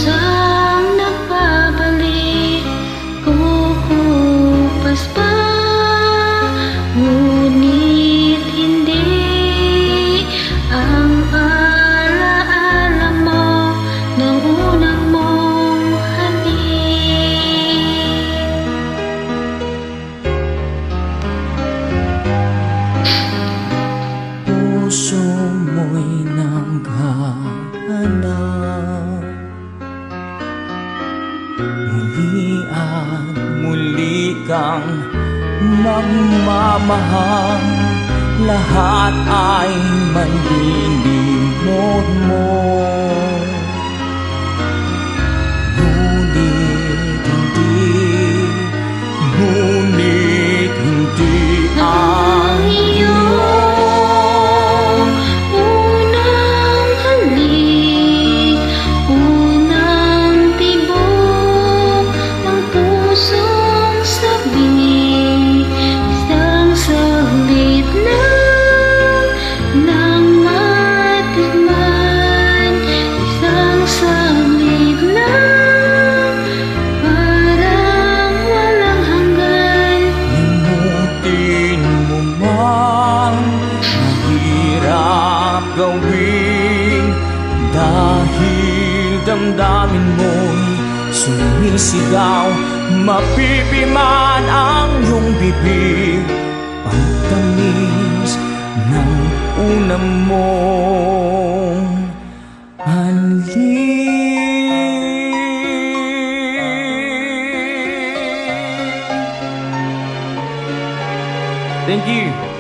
kusang nagbabalik, kukupas pa, ngunit hindi ang alaala mo ng unang mong halik. Puso mo'y naghahanap, muli at muli kang magmamahal. Lahat ay malilimot mo, ngunit hindi ang iyong unang halik, unang tibok ng pusong sabik, isang saglit lang nang matikman, isang saglit lang, parang walang hanggan. limutin mo man, mahirap gawin, dahil damdamin mo'y sumisigaw. Mapipiman ang iyong bibig, pagtamis ng unang mong halik. Thank you.